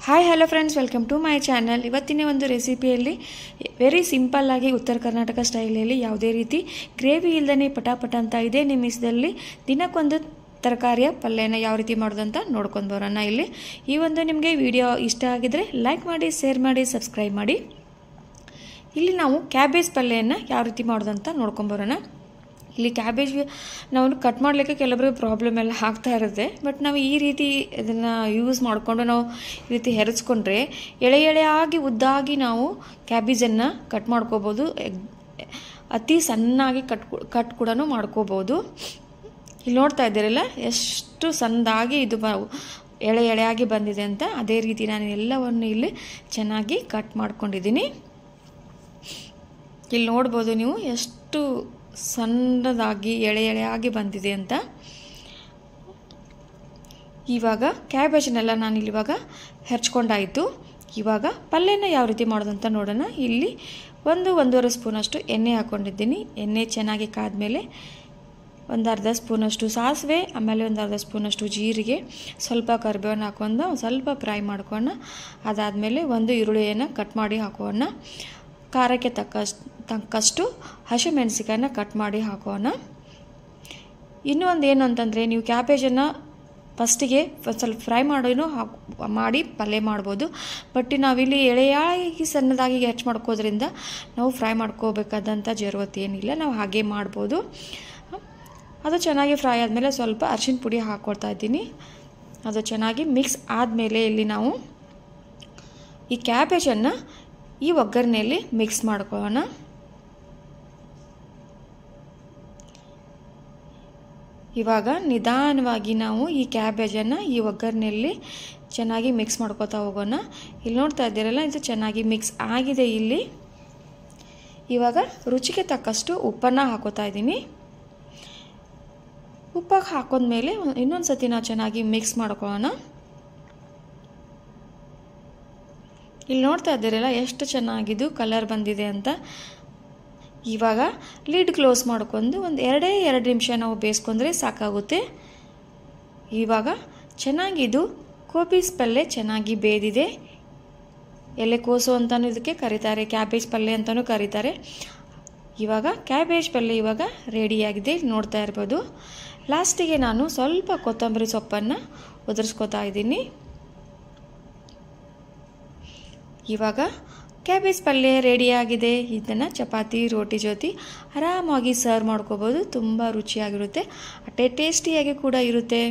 Hi hello friends, welcome to my channel. ಇವತ್ತಿನ ಒಂದು ರೆಸಿಪಿಯಲ್ಲಿ very simple ಆಗಿ ಉತ್ತರ ಕರ್ನಾಟಕ ಸ್ಟೈಲಲ್ಲಿ ಯಾವುದೇ ರೀತಿ ಗ್ರೇವಿ ಇಲ್ಲದೇ ಪಟಾಪಟ ಅಂತ ಇದೇ ನಿಮಿಷದಲ್ಲಿ ದಿನಕ್ಕೊಂದು ತರಕಾರಿಯ ಪಲ್ಯನ ಯಾವ ರೀತಿ ಮಾಡೋದು ಅಂತ ನೋಡ್ಕೊಂಡು ಬರೋಣ. ಇಲ್ಲಿ ಈ ಒಂದು ನಿಮಗೆ ವಿಡಿಯೋ ಇಷ್ಟ ಆಗಿದ್ರೆ ಲೈಕ್ ಮಾಡಿ, ಶೇರ್ ಮಾಡಿ, ಸಬ್ಸ್ಕ್ರೈಬ್ ಮಾಡಿ. ಇಲ್ಲಿ ನಾವು ಕ್ಯಾಬೇಜ್ ಪಲ್ಯನ ಯಾವ ರೀತಿ ಮಾಡೋದು ಅಂತ ನೋಡ್ಕೊಂಡು ಬರೋಣ. ಇಲ್ಲಿ ಕ್ಯಾಬೇಜ್ ನಾವು ಕಟ್ ಮಾಡಲಿಕ್ಕೆ ಕೆಲವೊಬ್ಬರು ಪ್ರಾಬ್ಲಮ್ ಎಲ್ಲ ಆಗ್ತಾ ಇರುತ್ತೆ. ಬಟ್ ನಾವು ಈ ರೀತಿ ಇದನ್ನು ಯೂಸ್ ಮಾಡಿಕೊಂಡು ನಾವು ಈ ರೀತಿ ಹೆರಚ್ಕೊಂಡ್ರೆ ಎಳೆಯಾಗಿ ಉದ್ದಾಗಿ ನಾವು ಕ್ಯಾಬೇಜನ್ನು ಕಟ್ ಮಾಡ್ಕೋಬೋದು. ಅತಿ ಸಣ್ಣಾಗಿ ಕಟ್ ಕೂಡ ಮಾಡ್ಕೋಬೋದು. ಇಲ್ಲಿ ನೋಡ್ತಾ ಇದ್ದೀರಲ್ಲ ಎಷ್ಟು ಸಣ್ಣದಾಗಿ ಇದು ಎಳೆಯಾಗಿ ಬಂದಿದೆ ಅಂತ. ಅದೇ ರೀತಿ ನಾನು ಎಲ್ಲವನ್ನು ಇಲ್ಲಿ ಚೆನ್ನಾಗಿ ಕಟ್ ಮಾಡ್ಕೊಂಡಿದ್ದೀನಿ. ಇಲ್ಲಿ ನೋಡ್ಬೋದು ನೀವು ಎಷ್ಟು ಸಣ್ಣದಾಗಿ ಎಳೆಯಾಗಿ ಬಂದಿದೆ ಅಂತ. ಇವಾಗ ಕ್ಯಾಬೇಜನ್ನೆಲ್ಲ ನಾನು ಇವಾಗ ಹೆರ್ಚ್ಕೊಂಡಾಯಿತು. ಇವಾಗ ಪಲ್ಯನ ಯಾವ ರೀತಿ ಮಾಡೋದು ಅಂತ ನೋಡೋಣ. ಇಲ್ಲಿ 1-1.5 ಸ್ಪೂನಷ್ಟು ಎಣ್ಣೆ ಹಾಕ್ಕೊಂಡಿದ್ದೀನಿ. ಎಣ್ಣೆ ಚೆನ್ನಾಗಿ ಕಾದ್ಮೇಲೆ ಒಂದು ಅರ್ಧ ಸ್ಪೂನಷ್ಟು ಸಾಸಿವೆ, ಆಮೇಲೆ ಒಂದು ಅರ್ಧ ಸ್ಪೂನಷ್ಟು ಜೀರಿಗೆ, ಸ್ವಲ್ಪ ಕರಿಬೇವನ್ನು ಹಾಕೊಂಡು ಸ್ವಲ್ಪ ಫ್ರೈ ಮಾಡ್ಕೊಂಡು ಅದಾದಮೇಲೆ ಒಂದು ಈರುಳ್ಳಿಯನ್ನು ಕಟ್ ಮಾಡಿ ಹಾಕೋಣ. ಖಾರಕ್ಕೆ ತಕ್ಕಷ್ಟು ಹಸಿಮೆಣಸಿಕಾಯನ್ನ ಕಟ್ ಮಾಡಿ ಹಾಕೋಣ. ಇನ್ನೂ ಒಂದು ಏನು ಅಂತಂದರೆ, ನೀವು ಕ್ಯಾಬೇಜನ್ನು ಫಸ್ಟಿಗೆ ಸ್ವಲ್ಪ ಫ್ರೈ ಮಾಡಿ ಪಲ್ಯ ಮಾಡ್ಬೋದು. ಬಟ್ ನಾವಿಲ್ಲಿ ಎಳೆಯಾಗಿ ಸಣ್ಣದಾಗಿ ಹೆಚ್ಚು ಮಾಡ್ಕೋದ್ರಿಂದ ನಾವು ಫ್ರೈ ಮಾಡ್ಕೋಬೇಕಾದಂಥ ಜರೂರತ್ ಏನಿಲ್ಲ, ನಾವು ಹಾಗೆ ಮಾಡ್ಬೋದು. ಅದು ಚೆನ್ನಾಗಿ ಫ್ರೈ ಆದಮೇಲೆ ಸ್ವಲ್ಪ ಅರಿಶಿನ ಪುಡಿ ಹಾಕ್ಕೊಳ್ತಾ ಇದ್ದೀನಿ. ಅದು ಚೆನ್ನಾಗಿ ಮಿಕ್ಸ್ ಆದಮೇಲೆ ಇಲ್ಲಿ ನಾವು ಈ ಕ್ಯಾಬೇಜನ್ನು ಈ ಒಗ್ಗರಣೆಯಲ್ಲಿ ಮಿಕ್ಸ್ ಮಾಡ್ಕೊಳ್ಳೋಣ. ಇವಾಗ ನಿಧಾನವಾಗಿ ನಾವು ಈ ಕ್ಯಾಬೇಜನ್ನು ಈ ಒಗ್ಗರಣೆಯಲ್ಲಿ ಚೆನ್ನಾಗಿ ಮಿಕ್ಸ್ ಮಾಡ್ಕೋತಾ ಹೋಗೋಣ. ಇಲ್ಲಿ ನೋಡ್ತಾ ಇದ್ದೀರಲ್ಲ, ಇದು ಚೆನ್ನಾಗಿ ಮಿಕ್ಸ್ ಆಗಿದೆ. ಇಲ್ಲಿ ಇವಾಗ ರುಚಿಗೆ ತಕ್ಕಷ್ಟು ಉಪ್ಪನ್ನು ಹಾಕೋತಾ ಇದ್ದೀನಿ. ಉಪ್ಪು ಹಾಕೊಂಡ್ಮೇಲೆ ಇನ್ನೊಂದು ಸತಿ ನಾವು ಚೆನ್ನಾಗಿ ಮಿಕ್ಸ್ ಮಾಡ್ಕೊಳ್ಳೋಣ. ಇಲ್ಲಿ ನೋಡ್ತಾ ಇದ್ದೀರಲ್ಲ ಎಷ್ಟು ಚೆನ್ನಾಗಿದ್ದು ಕಲರ್ ಬಂದಿದೆ ಅಂತ. ಇವಾಗ ಲಿಡ್ ಕ್ಲೋಸ್ ಮಾಡ್ಕೊಂಡು ಒಂದು 2 ನಿಮಿಷ ನಾವು ಬೇಯಿಸ್ಕೊಂಡ್ರೆ ಸಾಕಾಗುತ್ತೆ. ಇವಾಗ ಚೆನ್ನಾಗಿದ್ದು ಕೋಬಿಸ್ ಪಲ್ಯ ಚೆನ್ನಾಗಿ ಬೇಯ್ದಿದೆ. ಎಲೆಕೋಸು ಅಂತಲೂ ಇದಕ್ಕೆ ಕರೀತಾರೆ, ಕ್ಯಾಬೇಜ್ ಪಲ್ಯ ಅಂತಲೂ ಕರೀತಾರೆ. ಇವಾಗ ಕ್ಯಾಬೇಜ್ ಪಲ್ಯ ಇವಾಗ ರೆಡಿಯಾಗಿದೆ, ನೋಡ್ತಾ ಇರ್ಬೋದು. ಲಾಸ್ಟಿಗೆ ನಾನು ಸ್ವಲ್ಪ ಕೊತ್ತಂಬರಿ ಸೊಪ್ಪನ್ನು ಉದುರಿಸ್ಕೊತಾ ಇದ್ದೀನಿ. ಇವಾಗ ಕ್ಯಾಬೇಜ್ ಪಲ್ಯ ರೆಡಿಯಾಗಿದೆ. ಇದನ್ನು ಚಪಾತಿ ರೋಟಿ ಜೊತೆ ಆರಾಮಾಗಿ ಸರ್ವ್ ಮಾಡ್ಕೋಬೋದು. ತುಂಬ ರುಚಿಯಾಗಿರುತ್ತೆ, ಅಷ್ಟೇ ಟೇಸ್ಟಿಯಾಗಿ ಕೂಡ ಇರುತ್ತೆ.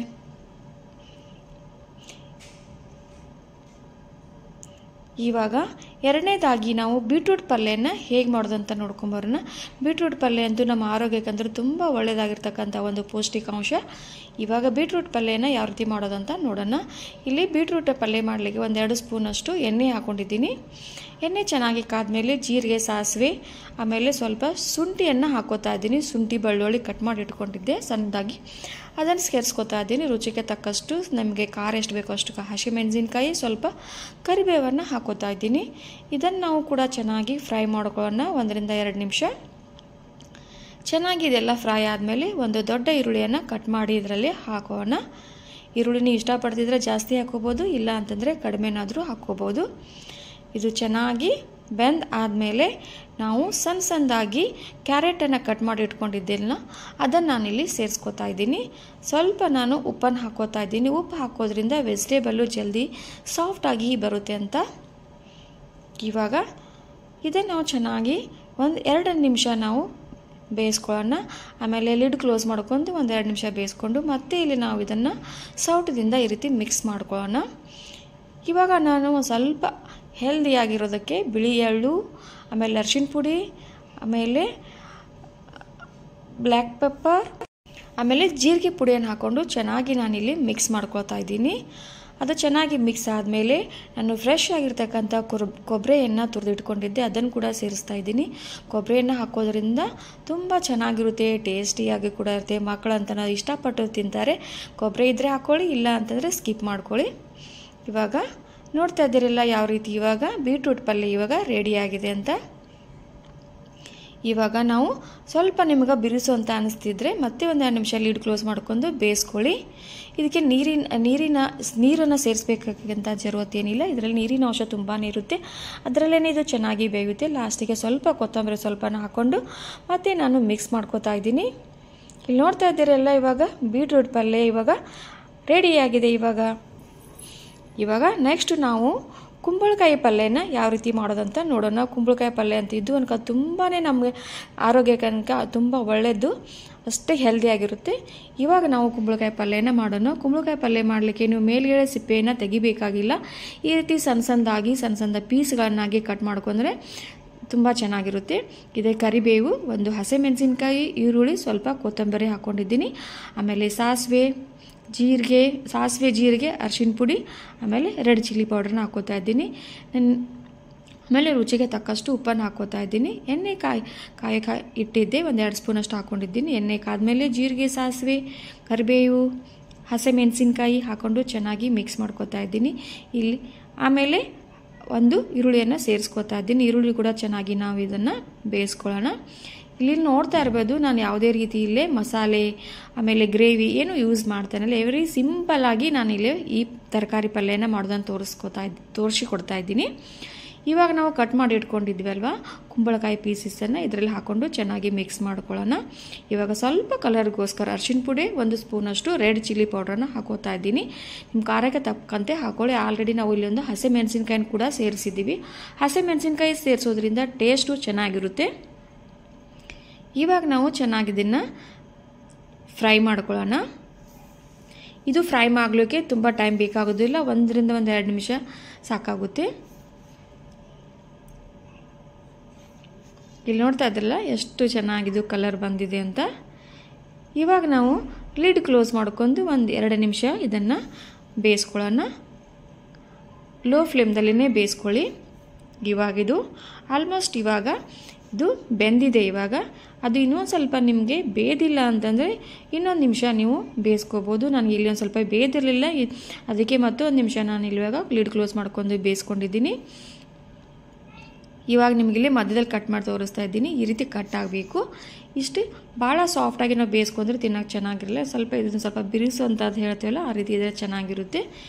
ಇವಾಗ ಎರಡನೇದಾಗಿ ನಾವು ಬೀಟ್ರೂಟ್ ಪಲ್ಯನ ಹೇಗೆ ಮಾಡೋದು ಅಂತ ನೋಡ್ಕೊಂಬರೋಣ. ಬೀಟ್ರೂಟ್ ಪಲ್ಯ ಅಂತೂ ನಮ್ಮ ಆರೋಗ್ಯಕ್ಕಂದ್ರೆ ತುಂಬ ಒಳ್ಳೆಯದಾಗಿರ್ತಕ್ಕಂಥ ಒಂದು ಪೌಷ್ಟಿಕಾಂಶ. ಇವಾಗ ಬೀಟ್ರೂಟ್ ಪಲ್ಯನ ಯಾವ ರೀತಿ ಮಾಡೋದು ಅಂತ ನೋಡೋಣ. ಇಲ್ಲಿ ಬೀಟ್ರೂಟ್ ಪಲ್ಯ ಮಾಡಲಿಕ್ಕೆ 1-2 ಸ್ಪೂನಷ್ಟು ಎಣ್ಣೆ ಹಾಕ್ಕೊಂಡಿದ್ದೀನಿ. ಎಣ್ಣೆ ಚೆನ್ನಾಗಿ ಕಾದ್ಮೇಲೆ ಜೀರಿಗೆ, ಸಾಸಿವೆ, ಆಮೇಲೆ ಸ್ವಲ್ಪ ಶುಂಠಿಯನ್ನು ಹಾಕೋತಾ ಇದ್ದೀನಿ. ಶುಂಠಿ ಬೆಳ್ಳುಳ್ಳಿ ಕಟ್ ಮಾಡಿ ಇಟ್ಕೊಂಡಿದ್ದೆ ಸಣ್ಣದಾಗಿ, ಅದನ್ನು ಸೇರಿಸ್ಕೊತಾ ಇದ್ದೀನಿ. ರುಚಿಗೆ ತಕ್ಕಷ್ಟು ನಮಗೆ ಖಾರ ಎಷ್ಟು ಬೇಕೋ ಅಷ್ಟು ಹಸಿಮೆಣಸಿನ್ಕಾಯಿ, ಸ್ವಲ್ಪ ಕರಿಬೇವನ್ನು ಹಾಕೋತಾ ಇದ್ದೀನಿ. ಇದನ್ನು ನಾವು ಕೂಡ ಚೆನ್ನಾಗಿ ಫ್ರೈ ಮಾಡ್ಕೊಳ್ಳೋಣ 1-2 ನಿಮಿಷ. ಚೆನ್ನಾಗಿ ಇದೆಲ್ಲ ಫ್ರೈ ಆದಮೇಲೆ ಒಂದು ದೊಡ್ಡ ಈರುಳ್ಳಿಯನ್ನು ಕಟ್ ಮಾಡಿ ಇದರಲ್ಲಿ ಹಾಕೋಣ. ಈರುಳ್ಳಿನ ಇಷ್ಟಪಡ್ತಿದ್ರೆ ಜಾಸ್ತಿ ಹಾಕೋಬೋದು, ಇಲ್ಲ ಅಂತಂದರೆ ಕಡಿಮೆನಾದರೂ ಹಾಕ್ಕೋಬೋದು. ಇದು ಚೆನ್ನಾಗಿ ಬೆಂದ ಆದಮೇಲೆ ನಾವು ಸಣ್ಣದಾಗಿ ಕ್ಯಾರೆಟನ್ನು ಕಟ್ ಮಾಡಿ ಇಟ್ಕೊಂಡಿದ್ದೆಲ್ಲ ಅದನ್ನು ನಾನಿಲ್ಲಿ ಸೇರಿಸ್ಕೊತಾ ಇದ್ದೀನಿ. ಸ್ವಲ್ಪ ನಾನು ಉಪ್ಪನ್ನು ಹಾಕೋತಾ ಇದ್ದೀನಿ. ಉಪ್ಪು ಹಾಕೋದ್ರಿಂದ ವೆಜಿಟೇಬಲ್ಲು ಜಲ್ದಿ ಸಾಫ್ಟಾಗಿ ಬರುತ್ತೆ ಅಂತ. ಇವಾಗ ಇದನ್ನು ನಾವು ಚೆನ್ನಾಗಿ 1-2 ನಿಮಿಷ ನಾವು ಬೇಯಿಸ್ಕೊಳ್ಳೋಣ. ಆಮೇಲೆ ಲಿಡ್ ಕ್ಲೋಸ್ ಮಾಡ್ಕೊಂಡು 1-2 ನಿಮಿಷ ಬೇಯಿಸ್ಕೊಂಡು ಮತ್ತೆ ಇಲ್ಲಿ ನಾವು ಇದನ್ನು ಸೌಟದಿಂದ ಈ ರೀತಿ ಮಿಕ್ಸ್ ಮಾಡ್ಕೊಳ್ಳೋಣ. ಇವಾಗ ನಾನು ಸ್ವಲ್ಪ ಹೆಲ್ದಿಯಾಗಿರೋದಕ್ಕೆ ಬಿಳಿ ಎಳ್ಳು, ಆಮೇಲೆ ಅರಿಶಿನ ಪುಡಿ, ಆಮೇಲೆ ಬ್ಲ್ಯಾಕ್ ಪೆಪ್ಪರ್, ಆಮೇಲೆ ಜೀರಿಗೆ ಪುಡಿಯನ್ನು ಹಾಕ್ಕೊಂಡು ಚೆನ್ನಾಗಿ ನಾನಿಲ್ಲಿ ಮಿಕ್ಸ್ ಮಾಡ್ಕೊಳ್ತಾ ಇದ್ದೀನಿ. ಅದು ಚೆನ್ನಾಗಿ ಮಿಕ್ಸ್ ಆದಮೇಲೆ ನಾನು ಫ್ರೆಶ್ ಆಗಿರ್ತಕ್ಕಂಥ ಕೊಬ್ಬರಿಯನ್ನು ತುರಿದಿಟ್ಕೊಂಡಿದ್ದೆ, ಅದನ್ನು ಕೂಡ ಸೇರಿಸ್ತಾ ಇದ್ದೀನಿ. ಕೊಬ್ಬರಿಯನ್ನು ಹಾಕೋದ್ರಿಂದ ತುಂಬ ಚೆನ್ನಾಗಿರುತ್ತೆ, ಟೇಸ್ಟಿಯಾಗಿ ಕೂಡ ಇರುತ್ತೆ. ಮಕ್ಕಳಂತ ಇಷ್ಟಪಟ್ಟು ತಿಂತಾರೆ. ಕೊಬ್ಬರಿ ಇದ್ದರೆ ಹಾಕ್ಕೊಳ್ಳಿ, ಇಲ್ಲ ಅಂತಂದರೆ ಸ್ಕಿಪ್ ಮಾಡ್ಕೊಳ್ಳಿ. ಇವಾಗ ನೋಡ್ತಾ ಇದ್ದೀರಲ್ಲ ಯಾವ ರೀತಿ ಇವಾಗ ಬೀಟ್ರೂಟ್ ಪಲ್ಯ ಇವಾಗ ರೆಡಿಯಾಗಿದೆ ಅಂತ. ಇವಾಗ ನಾವು ಸ್ವಲ್ಪ ನಿಮಗೆ ಬಿರುಸು ಅಂತ ಅನಿಸ್ತಿದ್ರೆ ಮತ್ತೆ ಒಂದು 2 ನಿಮಿಷ ಲೀಡ್ ಕ್ಲೋಸ್ ಮಾಡ್ಕೊಂಡು ಬೇಯಿಸ್ಕೊಳ್ಳಿ. ಇದಕ್ಕೆ ನೀರನ್ನು ಸೇರಿಸಬೇಕಾದಂಥ ಜರುರತ್ತೇನಿಲ್ಲ. ಇದರಲ್ಲಿ ನೀರಿನ ಅಂಶ ತುಂಬಾ ಇರುತ್ತೆ, ಅದರಲ್ಲೇ ಇದು ಚೆನ್ನಾಗಿ ಬೇಯುತ್ತೆ. ಲಾಸ್ಟಿಗೆ ಸ್ವಲ್ಪ ಕೊತ್ತಂಬರಿ ಸ್ವಲ್ಪನ ಹಾಕ್ಕೊಂಡು ಮತ್ತೆ ನಾನು ಮಿಕ್ಸ್ ಮಾಡ್ಕೋತಾ ಇದ್ದೀನಿ. ಇಲ್ಲಿ ನೋಡ್ತಾ ಇದ್ದೀರಲ್ಲ, ಇವಾಗ ಬೀಟ್ರೂಟ್ ಪಲ್ಯ ಇವಾಗ ರೆಡಿಯಾಗಿದೆ. ಇವಾಗ ನೆಕ್ಸ್ಟ್ ನಾವು ಕುಂಬಳಕಾಯಿ ಪಲ್ಯನ ಯಾವ ರೀತಿ ಮಾಡೋದಂತ ನೋಡೋಣ. ಕುಂಬಳಕಾಯಿ ಪಲ್ಯ ಅಂತಿದ್ದು ಅನ್ಕ ತುಂಬಾ ನಮಗೆ ಆರೋಗ್ಯಕ್ಕೆ ಅನ್ಕ ತುಂಬ ಒಳ್ಳೆಯದು, ಅಷ್ಟೇ ಹೆಲ್ದಿಯಾಗಿರುತ್ತೆ. ಇವಾಗ ನಾವು ಕುಂಬಳಕಾಯಿ ಪಲ್ಯನ ಮಾಡೋಣ. ಕುಂಬಳಕಾಯಿ ಪಲ್ಯ ಮಾಡಲಿಕ್ಕೆ ನೀವು ಮೇಲ್ಗಡೆ ಸಿಪ್ಪೆಯನ್ನು ತೆಗಿಬೇಕಾಗಿಲ್ಲ. ಈ ರೀತಿ ಸಣ್ಣ ಪೀಸ್ಗಳನ್ನಾಗಿ ಕಟ್ ಮಾಡ್ಕೊಂಡ್ರೆ ತುಂಬ ಚೆನ್ನಾಗಿರುತ್ತೆ. ಇದೇ ಕರಿಬೇವು, ಒಂದು ಹಸಿಮೆಣಸಿನ್ಕಾಯಿ, ಈರುಳ್ಳಿ, ಸ್ವಲ್ಪ ಕೊತ್ತಂಬರಿ ಹಾಕ್ಕೊಂಡಿದ್ದೀನಿ. ಆಮೇಲೆ ಸಾಸಿವೆ ಜೀರಿಗೆ, ಅರಿಶಿನ ಪುಡಿ, ಆಮೇಲೆ ರೆಡ್ ಚಿಲ್ಲಿ ಪೌಡ್ರನ್ನ ಹಾಕ್ಕೋತಾ ಇದ್ದೀನಿ. ಆಮೇಲೆ ರುಚಿಗೆ ತಕ್ಕಷ್ಟು ಉಪ್ಪನ್ನು ಹಾಕ್ಕೋತಾ ಇದ್ದೀನಿ. ಎಣ್ಣೆ ಕಾಯಿ ಇಟ್ಟಿದ್ದೆ, ಒಂದು 2 ಸ್ಪೂನಷ್ಟು ಹಾಕ್ಕೊಂಡಿದ್ದೀನಿ. ಎಣ್ಣೆ ಕಾದ್ಮೇಲೆ ಜೀರಿಗೆ, ಸಾಸಿವೆ, ಕರಿಬೇವು, ಹಸಿಮೆಣಸಿನ್ಕಾಯಿ ಹಾಕ್ಕೊಂಡು ಚೆನ್ನಾಗಿ ಮಿಕ್ಸ್ ಮಾಡ್ಕೋತಾ ಇದ್ದೀನಿ. ಆಮೇಲೆ ಒಂದು ಈರುಳ್ಳಿಯನ್ನು ಸೇರಿಸ್ಕೋತಾ ಇದ್ದೀನಿ. ಈರುಳ್ಳಿ ಕೂಡ ಚೆನ್ನಾಗಿ ನಾವು ಇದನ್ನು ಬೇಯಿಸ್ಕೊಳ್ಳೋಣ. ಇಲ್ಲಿ ನೋಡ್ತಾ ಇರ್ಬೋದು, ನಾನು ಯಾವುದೇ ರೀತಿ ಇಲ್ಲೇ ಮಸಾಲೆ ಆಮೇಲೆ ಗ್ರೇವಿ ಏನು ಯೂಸ್ ಮಾಡ್ತಾನಲ್ಲ, ವೆರಿ ಸಿಂಪಲ್ಲಾಗಿ ನಾನಿಲ್ಲಿ ಈ ತರಕಾರಿ ಪಲ್ಯನ ಮಾಡೋದನ್ನು ತೋರಿಸಿಕೊಡ್ತಾ ಇದ್ದೀನಿ. ಇವಾಗ ನಾವು ಕಟ್ ಮಾಡಿ ಇಟ್ಕೊಂಡಿದ್ವಲ್ವ ಕುಂಬಳಕಾಯಿ ಪೀಸಸನ್ನು ಇದರಲ್ಲಿ ಹಾಕ್ಕೊಂಡು ಚೆನ್ನಾಗಿ ಮಿಕ್ಸ್ ಮಾಡ್ಕೊಳ್ಳೋಣ. ಇವಾಗ ಸ್ವಲ್ಪ ಕಲರ್ಗೋಸ್ಕರ ಅರಿಶಿನ ಪುಡಿ, 1 ಸ್ಪೂನಷ್ಟು ರೆಡ್ ಚಿಲ್ಲಿ ಪೌಡ್ರನ್ನ ಹಾಕೋತಾ ಇದ್ದೀನಿ. ನಿಮ್ಮ ಖಾರಕ್ಕೆ ತಕ್ಕಂತೆ ಹಾಕೊಳ್ಳಿ. ಆಲ್ರೆಡಿ ನಾವು ಇಲ್ಲೊಂದು ಹಸಿಮೆಣಸಿನ್ಕಾಯಿನ ಕೂಡ ಸೇರಿಸಿದ್ದೀವಿ. ಹಸಿಮೆಣಸಿನ್ಕಾಯಿ ಸೇರಿಸೋದ್ರಿಂದ ಟೇಸ್ಟು ಚೆನ್ನಾಗಿರುತ್ತೆ. ಇವಾಗ ನಾವು ಚೆನ್ನಾಗಿ ಇದನ್ನು ಫ್ರೈ ಮಾಡ್ಕೊಳ್ಳೋಣ. ಇದು ಫ್ರೈ ಮಾಡಲಿಕ್ಕೆ ತುಂಬ ಟೈಮ್ ಬೇಕಾಗೋದಿಲ್ಲ, 1 ರಿಂದ 2 ನಿಮಿಷ ಸಾಕಾಗುತ್ತೆ. ಇಲ್ಲಿ ನೋಡ್ತಾ ಇದ್ರಲ್ಲ ಎಷ್ಟು ಚೆನ್ನಾಗಿದು ಕಲರ್ ಬಂದಿದೆ ಅಂತ. ಇವಾಗ ನಾವು ಲಿಡ್ ಕ್ಲೋಸ್ ಮಾಡ್ಕೊಂಡು 1-2 ನಿಮಿಷ ಇದನ್ನು ಬೇಯಿಸ್ಕೊಳ್ಳೋಣ. ಲೋ ಫ್ಲೇಮ್ದಲ್ಲೇ ಬೇಯಿಸ್ಕೊಳ್ಳಿ. ಇದು ಆಲ್ಮೋಸ್ಟ್ ಇದು ಬೆಂದಿದೆ. ಇವಾಗ ಅದು ಇನ್ನೊಂದು ಸ್ವಲ್ಪ ನಿಮಗೆ ಬೇದಿಲ್ಲ ಅಂತಂದರೆ 1 ನಿಮಿಷ ನೀವು ಬೇಯಿಸ್ಕೋಬೋದು. ನನಗೆ ಇಲ್ಲಿ ಒಂದು ಸ್ವಲ್ಪ ಬೇದಿರಲಿಲ್ಲ, ಅದಕ್ಕೆ ಮತ್ತು 1 ನಿಮಿಷ ನಾನು ಇವಾಗ ಲಿಡ್ ಕ್ಲೋಸ್ ಮಾಡ್ಕೊಂಡು ಬೇಯಿಸ್ಕೊಂಡಿದ್ದೀನಿ. ಇವಾಗ ನಿಮಗಿಲ್ಲಿ ಮಧ್ಯದಲ್ಲಿ ಕಟ್ ಮಾಡಿ ತೋರಿಸ್ತಾ ಇದ್ದೀನಿ. ಈ ರೀತಿ ಕಟ್ ಆಗಬೇಕು. ಇಷ್ಟೇ, ಭಾಳ ಸಾಫ್ಟಾಗಿ ನಾವು ಬೇಯಿಸ್ಕೊಂಡ್ರೆ ತಿನ್ನೋಕೆ ಚೆನ್ನಾಗಿರಲ್ಲ. ಇದನ್ನು ಸ್ವಲ್ಪ ಬಿರುಸು ಅಂತ ಅದು ಹೇಳ್ತೀವಲ್ಲ, ಆ ರೀತಿ ಇದ್ರೆ ಚೆನ್ನಾಗಿರುತ್ತೆ.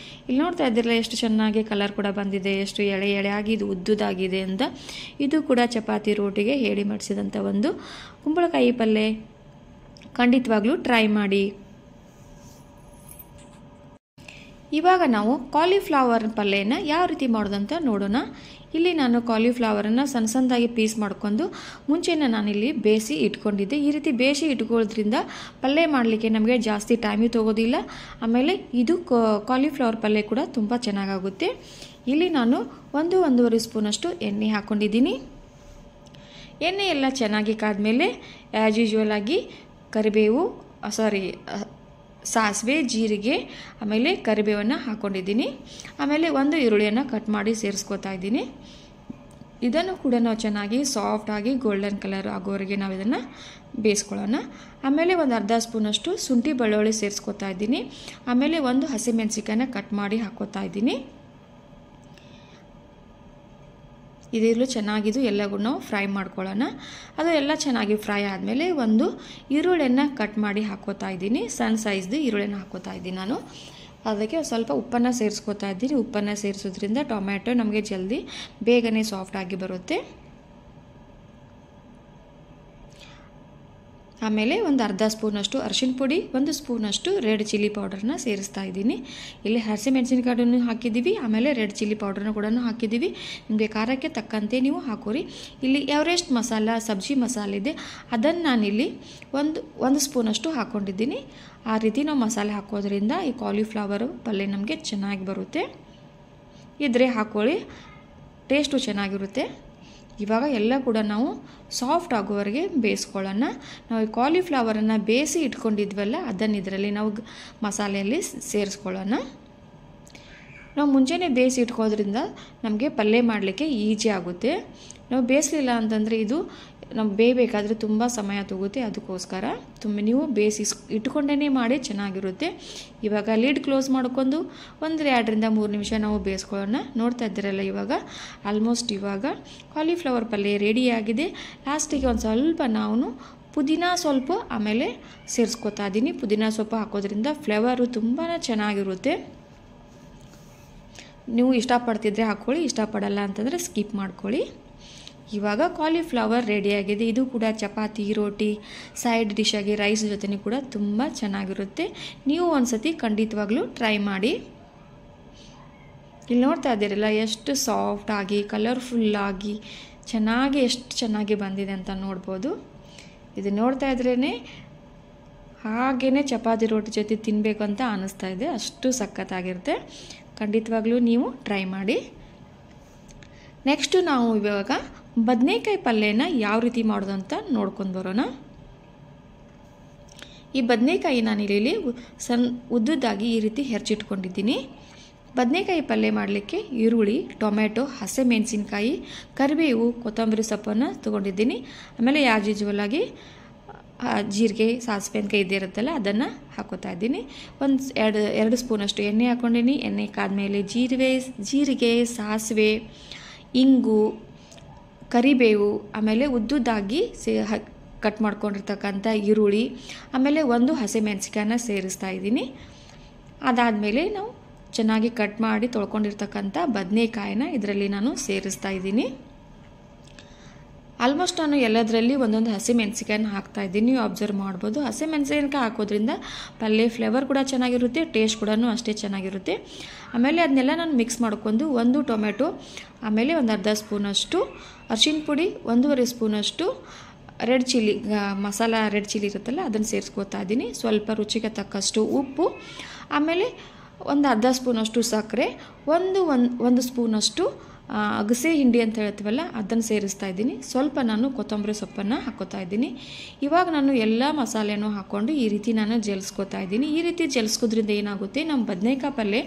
ಇಲ್ಲಿ ನೋಡ್ತಾ ಇದ್ದಿರಲ್ಲ ಎಷ್ಟು ಚೆನ್ನಾಗಿ ಕಲರ್ ಕೂಡ ಬಂದಿದೆ, ಎಷ್ಟು ಎಳೆಯಾಗಿ ಇದು ಉದ್ದುದಾಗಿದೆ ಅಂತ. ಇದು ಕೂಡ ಚಪಾತಿ ರೋಟಿಗೆ ಹೇಳಿ ಮಾಡಿಸಿದಂಥ ಒಂದು ಕುಂಬಳಕಾಯಿ ಪಲ್ಯ. ಖಂಡಿತವಾಗ್ಲೂ ಟ್ರೈ ಮಾಡಿ. ಇವಾಗ ನಾವು ಕಾಲಿಫ್ಲವರ್ ಪಲ್ಯನ ಯಾವ ರೀತಿ ಮಾಡೋದಂತ ನೋಡೋಣ. ಇಲ್ಲಿ ನಾನು ಕಾಲಿಫ್ಲವರನ್ನು ಸಣ್ಣದಾಗಿ ಪೀಸ್ ಮಾಡ್ಕೊಂಡು ಮುಂಚೆನೇ ನಾನಿಲ್ಲಿ ಬೇಯಿಸಿ ಇಟ್ಕೊಂಡಿದ್ದೆ. ಈ ರೀತಿ ಬೇಯಿಸಿ ಇಟ್ಕೊಳ್ಳೋದ್ರಿಂದ ಪಲ್ಯ ಮಾಡಲಿಕ್ಕೆ ನಮಗೆ ಜಾಸ್ತಿ ಟೈಮು ತೊಗೋದಿಲ್ಲ. ಆಮೇಲೆ ಇದು ಕಾಲಿಫ್ಲವರ್ ಪಲ್ಯ ಕೂಡ ತುಂಬ ಚೆನ್ನಾಗಾಗುತ್ತೆ. ಇಲ್ಲಿ ನಾನು 1-1.5 ಸ್ಪೂನಷ್ಟು ಎಣ್ಣೆ ಹಾಕ್ಕೊಂಡಿದ್ದೀನಿ. ಎಣ್ಣೆ ಎಲ್ಲ ಚೆನ್ನಾಗಿ ಕಾದ್ಮೇಲೆ ಆ್ಯಸ್ ಯೂಶ್ವಲ್ ಆಗಿ ಸಾಸಿವೆ, ಜೀರಿಗೆ, ಆಮೇಲೆ ಕರಿಬೇವನ್ನು ಹಾಕ್ಕೊಂಡಿದ್ದೀನಿ. ಆಮೇಲೆ 1 ಈರುಳ್ಳಿಯನ್ನು ಕಟ್ ಮಾಡಿ ಸೇರಿಸ್ಕೊತಾ ಇದ್ದೀನಿ. ಇದನ್ನು ಕೂಡ ನಾವು ಚೆನ್ನಾಗಿ ಸಾಫ್ಟಾಗಿ ಗೋಲ್ಡನ್ ಕಲರ್ ಆಗೋವರೆಗೆ ನಾವು ಇದನ್ನು ಬೇಯಿಸ್ಕೊಳ್ಳೋಣ. ಆಮೇಲೆ 1/2 ಸ್ಪೂನಷ್ಟು ಶುಂಠಿ ಬೆಳ್ಳುಳ್ಳಿ ಸೇರಿಸ್ಕೊತಾ ಇದ್ದೀನಿ. ಆಮೇಲೆ 1 ಹಸಿಮೆಣಸಿನಕಾಯಿನ ಕಟ್ ಮಾಡಿ ಹಾಕ್ಕೋತಾ ಇದ್ದೀನಿ. ಇದೆಲ್ಲೂ ಚೆನ್ನಾಗಿದ್ದು ಎಲ್ಲವೂ ನಾವು ಫ್ರೈ ಮಾಡ್ಕೊಳ್ಳೋಣ. ಅದು ಎಲ್ಲ ಚೆನ್ನಾಗಿ ಫ್ರೈ ಆದಮೇಲೆ 1 ಈರುಳ್ಳಿಯನ್ನು ಕಟ್ ಮಾಡಿ ಹಾಕ್ಕೋತಾ ಇದ್ದೀನಿ. ಸಣ್ಣ ಸೈಜ್ದು ಈರುಳ್ಳಿನ ಹಾಕ್ಕೋತಾ ಇದ್ದೀನಿ ನಾನು. ಅದಕ್ಕೆ ಸ್ವಲ್ಪ ಉಪ್ಪನ್ನು ಸೇರಿಸ್ಕೋತಾ ಇದ್ದೀನಿ. ಉಪ್ಪನ್ನು ಸೇರಿಸೋದ್ರಿಂದ ಟೊಮ್ಯಾಟೊ ನಮಗೆ ಜಲ್ದಿ ಬೇಗನೆ ಸಾಫ್ಟಾಗಿ ಬರುತ್ತೆ. ಆಮೇಲೆ 1/2 ಸ್ಪೂನಷ್ಟು ಅರಿಶಿನ ಪುಡಿ, 1 ಸ್ಪೂನಷ್ಟು ರೆಡ್ ಚಿಲ್ಲಿ ಪೌಡರ್ನ ಸೇರಿಸ್ತಾ ಇದ್ದೀನಿ. ಇಲ್ಲಿ ಹಸಿಮೆಣಸಿನಕಾಯನ್ನು ಹಾಕಿದ್ದೀವಿ, ಆಮೇಲೆ ರೆಡ್ ಚಿಲ್ಲಿ ಪೌಡರ್ನ ಕೂಡ ಹಾಕಿದ್ದೀವಿ. ನಿಮಗೆ ಖಾರಕ್ಕೆ ತಕ್ಕಂತೆ ನೀವು ಹಾಕೋರಿ. ಇಲ್ಲಿ ಎವರೆಸ್ಟ್ ಮಸಾಲ, ಸಬ್ಜಿ ಮಸಾಲೆ ಇದೆ, ಅದನ್ನು ನಾನಿಲ್ಲಿ 1 ಸ್ಪೂನಷ್ಟು ಹಾಕ್ಕೊಂಡಿದ್ದೀನಿ. ಆ ರೀತಿ ನಾವು ಮಸಾಲೆ ಹಾಕೋದ್ರಿಂದ ಈ ಕಾಲಿಫ್ಲವರ್ ಪಲ್ಯ ನಮಗೆ ಚೆನ್ನಾಗಿ ಬರುತ್ತೆ. ಇದ್ರೆ ಹಾಕ್ಕೊಳ್ಳಿ, ಟೇಸ್ಟು ಚೆನ್ನಾಗಿರುತ್ತೆ. ಇವಾಗ ಎಲ್ಲ ಕೂಡ ನಾವು ಸಾಫ್ಟ್ ಆಗೋವರೆಗೆ ಬೇಯಿಸ್ಕೊಳ್ಳೋಣ. ನಾವು ಕಾಲಿಫ್ಲವರನ್ನು ಬೇಯಿಸಿ ಇಟ್ಕೊಂಡಿದ್ವಲ್ಲ, ಅದನ್ನು ಇದರಲ್ಲಿ ನಾವು ಮಸಾಲೆಯಲ್ಲಿ ಸೇರಿಸ್ಕೊಳ್ಳೋಣ. ನಾವು ಮುಂಚೆನೇ ಬೇಯಿಸಿ ಇಟ್ಕೊಳ್ಳೋದ್ರಿಂದ ನಮಗೆ ಪಲ್ಯ ಮಾಡಲಿಕ್ಕೆ ಈಜಿ ಆಗುತ್ತೆ. ನಾವು ಬೇಯಿಸಲಿಲ್ಲ ಅಂತಂದರೆ ಇದು ನಾವು ಬೇಯಬೇಕಾದ್ರೆ ತುಂಬ ಸಮಯ ತಗೋತೆ, ಅದಕ್ಕೋಸ್ಕರ ನೀವು ಇಟ್ಕೊಂಡೇ ಮಾಡಿ ಚೆನ್ನಾಗಿರುತ್ತೆ. ಇವಾಗ ಲಿಡ್ ಕ್ಲೋಸ್ ಮಾಡ್ಕೊಂಡು 1-2 3 ನಿಮಿಷ ನಾವು ಬೇಯಿಸ್ಕೊಳ್ಳೋಣ. ನೋಡ್ತಾ ಇದ್ದೀರಲ್ಲ, ಇವಾಗ ಆಲ್ಮೋಸ್ಟ್ ಇವಾಗ ಕಾಲಿಫ್ಲವರ್ ಪಲ್ಯ ರೆಡಿಯಾಗಿದೆ. ಲಾಸ್ಟಿಗೆ ಒಂದು ಸ್ವಲ್ಪ ನಾವು ಪುದೀನ ಸೊಪ್ಪು ಆಮೇಲೆ ಸೇರಿಸ್ಕೊತಾ ಇದ್ದೀನಿ. ಪುದೀನ ಸೊಪ್ಪು ಹಾಕೋದ್ರಿಂದ ಫ್ಲೇವರು ತುಂಬಾ ಚೆನ್ನಾಗಿರುತ್ತೆ. ನೀವು ಇಷ್ಟಪಡ್ತಿದ್ರೆ ಹಾಕ್ಕೊಳ್ಳಿ, ಇಷ್ಟಪಡಲ್ಲ ಅಂತಂದರೆ ಸ್ಕಿಪ್ ಮಾಡ್ಕೊಳ್ಳಿ. ಇವಾಗ ಕಾಲಿಫ್ಲವರ್ ರೆಡಿಯಾಗಿದೆ. ಇದು ಕೂಡ ಚಪಾತಿ, ರೋಟಿ, ಸೈಡ್ ಡಿಶ್ ಆಗಿ ರೈಸ್ ಜೊತೆ ಕೂಡ ತುಂಬ ಚೆನ್ನಾಗಿರುತ್ತೆ. ನೀವು ಒಂದ್ಸತಿ ಖಂಡಿತವಾಗ್ಲೂ ಟ್ರೈ ಮಾಡಿ. ಇಲ್ಲಿ ನೋಡ್ತಾ ಇದ್ದೀರಲ್ಲ, ಎಷ್ಟು ಸಾಫ್ಟಾಗಿ ಕಲರ್ಫುಲ್ಲಾಗಿ ಎಷ್ಟು ಚೆನ್ನಾಗಿ ಬಂದಿದೆ ಅಂತ ನೋಡ್ಬೋದು. ಇದು ನೋಡ್ತಾ ಇದ್ರೇ ಹಾಗೇ ಚಪಾತಿ ರೋಟಿ ಜೊತೆ ತಿನ್ನಬೇಕು ಅಂತ ಅನ್ನಿಸ್ತಾ ಇದೆ. ಅಷ್ಟು ಸಖತ್ತಾಗಿರುತ್ತೆ. ಖಂಡಿತವಾಗ್ಲೂ ನೀವು ಟ್ರೈ ಮಾಡಿ. ನೆಕ್ಸ್ಟು ನಾವು ಇವಾಗ ಬದನೆಕಾಯಿ ಪಲ್ಯನ ಯಾವ ರೀತಿ ಮಾಡೋದು ಅಂತ ನೋಡ್ಕೊಂಡು ಬರೋಣ. ಈ ಬದನೆಕಾಯಿ ನಾನು ಇಲ್ಲಿ ಉದ್ದುದ್ದಾಗಿ ಈ ರೀತಿ ಹೆಚ್ಚಿಟ್ಕೊಂಡಿದ್ದೀನಿ. ಬದನೆಕಾಯಿ ಪಲ್ಯ ಮಾಡಲಿಕ್ಕೆ ಈರುಳ್ಳಿ, ಟೊಮೆಟೊ, ಹಸಿಮೆಣಸಿನ್ಕಾಯಿ, ಕರಿಬೇವು, ಕೊತ್ತಂಬರಿ ಸೊಪ್ಪನ್ನು ತೊಗೊಂಡಿದ್ದೀನಿ. ಆಮೇಲೆ ಆ್ಯಸ್ ಯೂಶುವಲ್ ಆಗಿ ಜೀರಿಗೆ, ಸಾಸಿವೆ ಅಂತ ಇದ್ದಿರುತ್ತಲ್ಲ ಅದನ್ನು ಹಾಕೋತಾ ಇದ್ದೀನಿ. ಎರಡು ಸ್ಪೂನಷ್ಟು ಎಣ್ಣೆ ಹಾಕ್ಕೊಂಡಿನಿ. ಎಣ್ಣೆ ಕಾದ್ಮೇಲೆ ಜೀರಿಗೆ, ಸಾಸಿವೆ, ಇಂಗು, ಕರಿಬೇವು, ಆಮೇಲೆ ಉದ್ದುದ್ದಾಗಿ ಕಟ್ ಮಾಡ್ಕೊಂಡಿರ್ತಕ್ಕಂಥ ಈರುಳ್ಳಿ, ಆಮೇಲೆ 1 ಹಸಿಮೆಣಸಿಕಾಯನ್ನ ಸೇರಿಸ್ತಾ ಇದ್ದೀನಿ. ಅದಾದಮೇಲೆ ನಾವು ಚೆನ್ನಾಗಿ ಕಟ್ ಮಾಡಿ ತೊಳ್ಕೊಂಡಿರ್ತಕ್ಕಂಥ ಬದನೆಕಾಯಿನ ಇದರಲ್ಲಿ ನಾನು ಸೇರಿಸ್ತಾ ಇದ್ದೀನಿ. ಆಲ್ಮೋಸ್ಟ್ ನಾನು ಎಲ್ಲದರಲ್ಲಿ ಒಂದೊಂದು ಹಸಿಮೆಣಸಿಕಾಯನ್ನ ಹಾಕ್ತಾ ಇದ್ದೀನಿ. ನೀವು ಅಬ್ಸರ್ವ್ ಮಾಡ್ಬೋದು. ಹಸಿಮೆಣಸಿನಕಾಯಿ ಹಾಕೋದ್ರಿಂದ ಪಲ್ಯ ಫ್ಲೇವರ್ ಕೂಡ ಚೆನ್ನಾಗಿರುತ್ತೆ, ಟೇಸ್ಟ್ ಕೂಡ ಅಷ್ಟೇ ಚೆನ್ನಾಗಿರುತ್ತೆ. ಆಮೇಲೆ ಅದನ್ನೆಲ್ಲ ನಾನು ಮಿಕ್ಸ್ ಮಾಡ್ಕೊಂಡು 1 ಟೊಮೆಟೊ, ಆಮೇಲೆ ಒಂದು ಅರ್ಧ ಸ್ಪೂನಷ್ಟು ಅರಿಶಿನ ಪುಡಿ, 1.5 ಸ್ಪೂನಷ್ಟು red chilli masala red chilli ಇರುತ್ತಲ್ಲ ಅದನ್ನು ಸೇರಿಸ್ಕೊತಾ ಇದ್ದೀನಿ. ಸ್ವಲ್ಪ ರುಚಿಗೆ ತಕ್ಕಷ್ಟು ಉಪ್ಪು, ಆಮೇಲೆ ಒಂದು ಅರ್ಧ ಸ್ಪೂನಷ್ಟು ಸಕ್ಕರೆ, ಒಂದು ಸ್ಪೂನಷ್ಟು ಅಗಸೆ ಹಿಂಡಿ ಅಂತ ಹೇಳ್ತೀವಲ್ಲ ಅದನ್ನು ಸೇರಿಸ್ತಾ ಇದ್ದೀನಿ. ಸ್ವಲ್ಪ ನಾನು ಕೊತ್ತಂಬರಿ ಸೊಪ್ಪನ್ನು ಹಾಕೋತಾ ಇದ್ದೀನಿ. ಇವಾಗ ನಾನು ಎಲ್ಲ ಮಸಾಲೆನೂ ಹಾಕ್ಕೊಂಡು ಈ ರೀತಿ ನಾನು ಜಲ್ಸ್ಕೊತಾ ಇದ್ದೀನಿ. ಈ ರೀತಿ ಜಲ್ಸ್ಕೋದ್ರಿಂದ ಏನಾಗುತ್ತೆ, ನಮ್ಮ ಬದನೆಕಾಯಿ ಪಲ್ಯ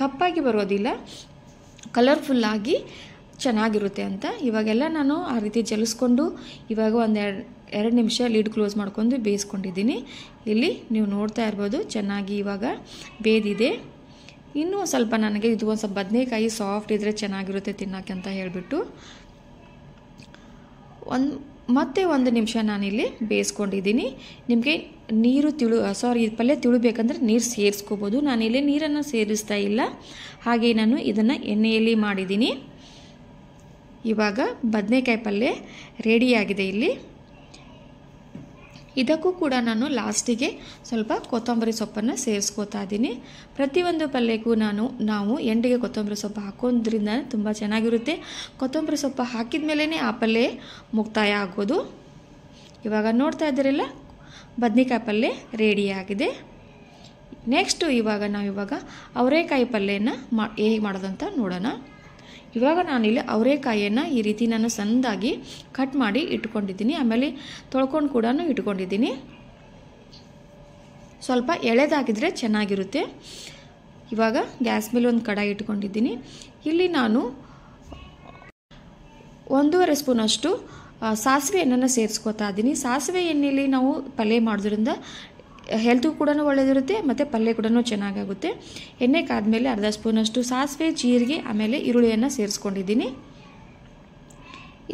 ಕಪ್ಪಾಗಿ ಬರೋದಿಲ್ಲ, ಕಲರ್ಫುಲ್ಲಾಗಿ ಚೆನ್ನಾಗಿರುತ್ತೆ ಅಂತ. ಇವಾಗೆಲ್ಲ ನಾನು ಆ ರೀತಿ ಜಲಿಸ್ಕೊಂಡು ಇವಾಗ 1-2 ನಿಮಿಷ ಲಿಡ್ ಕ್ಲೋಸ್ ಮಾಡ್ಕೊಂಡು ಬೇಯಿಸ್ಕೊಂಡಿದ್ದೀನಿ. ಇಲ್ಲಿ ನೀವು ನೋಡ್ತಾ ಇರ್ಬೋದು ಚೆನ್ನಾಗಿ ಇವಾಗ ಬೇದಿದೆ. ಇನ್ನೂ ಸ್ವಲ್ಪ ನನಗೆ ಇದು ಒಂದು ಸ್ವಲ್ಪ ಬದನೆಕಾಯಿ ಸಾಫ್ಟ್ ಇದ್ದರೆ ಚೆನ್ನಾಗಿರುತ್ತೆ ತಿನ್ನೋಕ್ಕೆ ಅಂತ ಹೇಳಿಬಿಟ್ಟು ಮತ್ತೆ 1 ನಿಮಿಷ ನಾನಿಲ್ಲಿ ಬೇಯಿಸ್ಕೊಂಡಿದ್ದೀನಿ. ನಿಮಗೆ ನೀರು ಪಲ್ಯ ತಿಳಬೇಕಂದ್ರೆ ನೀರು ಸೇರಿಸ್ಕೋಬೋದು. ನಾನಿಲ್ಲಿ ನೀರನ್ನು ಸೇರಿಸ್ತಾ ಇಲ್ಲ, ಹಾಗೆ ನಾನು ಇದನ್ನು ಎಣ್ಣೆಯಲ್ಲಿ ಮಾಡಿದ್ದೀನಿ. ಇವಾಗ ಬದನೆಕಾಯಿ ಪಲ್ಯ ರೆಡಿಯಾಗಿದೆ. ಇಲ್ಲಿ ಇದಕ್ಕೂ ಕೂಡ ನಾನು ಲಾಸ್ಟಿಗೆ ಸ್ವಲ್ಪ ಕೊತ್ತಂಬರಿ ಸೊಪ್ಪನ್ನು ಸೇರಿಸ್ಕೋತಾ ಇದ್ದೀನಿ. ಪ್ರತಿಯೊಂದು ಪಲ್ಯಕ್ಕೂ ನಾವು ಎಂಡಿಗೆ ಕೊತ್ತಂಬರಿ ಸೊಪ್ಪು ಹಾಕೋದ್ರಿಂದ ತುಂಬ ಚೆನ್ನಾಗಿರುತ್ತೆ. ಕೊತ್ತಂಬರಿ ಸೊಪ್ಪು ಹಾಕಿದ ಮೇಲೇ ಆ ಪಲ್ಯ ಮುಕ್ತಾಯ ಆಗೋದು. ಇವಾಗ ನೋಡ್ತಾ ಇದ್ದೀರಲ್ಲ, ಬದನೆಕಾಯಿ ಪಲ್ಯ ರೆಡಿಯಾಗಿದೆ. ನೆಕ್ಸ್ಟು ಇವಾಗ ಅವರೆಕಾಯಿ ಪಲ್ಯನ ಹೇಗೆ ಮಾಡೋದಂತ ನೋಡೋಣ. ಇವಾಗ ನಾನಿಲ್ಲಿ ಅವರೆಕಾಯಿಯನ್ನು ಈ ರೀತಿ ನಾನು ಸಣ್ಣದಾಗಿ ಕಟ್ ಮಾಡಿ ಇಟ್ಕೊಂಡಿದ್ದೀನಿ. ಆಮೇಲೆ ತೊಳ್ಕೊಂಡು ಕೂಡ ಇಟ್ಕೊಂಡಿದ್ದೀನಿ. ಸ್ವಲ್ಪ ಎಳೆದಾಗಿದ್ದರೆ ಚೆನ್ನಾಗಿರುತ್ತೆ. ಇವಾಗ ಗ್ಯಾಸ್ ಮೇಲೆ ಒಂದು ಕಡಾಯಿ ಇಟ್ಕೊಂಡಿದ್ದೀನಿ. ಇಲ್ಲಿ ನಾನು 1.5 ಸ್ಪೂನಷ್ಟು ಸಾಸಿವೆ ಎಣ್ಣೆನ ಸೇರಿಸ್ಕೊತಾ ಇದ್ದೀನಿ. ಸಾಸಿವೆ ಎಣ್ಣೆಯಲ್ಲಿ ನಾವು ಪಲ್ಯ ಮಾಡೋದ್ರಿಂದ ಹೆಲ್ತು ಕೂಡ ಒಳ್ಳೆಯದಿರುತ್ತೆ ಮತ್ತು ಪಲ್ಯ ಕೂಡ ಚೆನ್ನಾಗಾಗುತ್ತೆ. ಎಣ್ಣೆ ಕಾದ್ಮೇಲೆ ಅರ್ಧ ಸ್ಪೂನಷ್ಟು ಸಾಸಿವೆ, ಜೀರಿಗೆ, ಆಮೇಲೆ ಈರುಳ್ಳಿಯನ್ನು ಸೇರಿಸ್ಕೊಂಡಿದ್ದೀನಿ.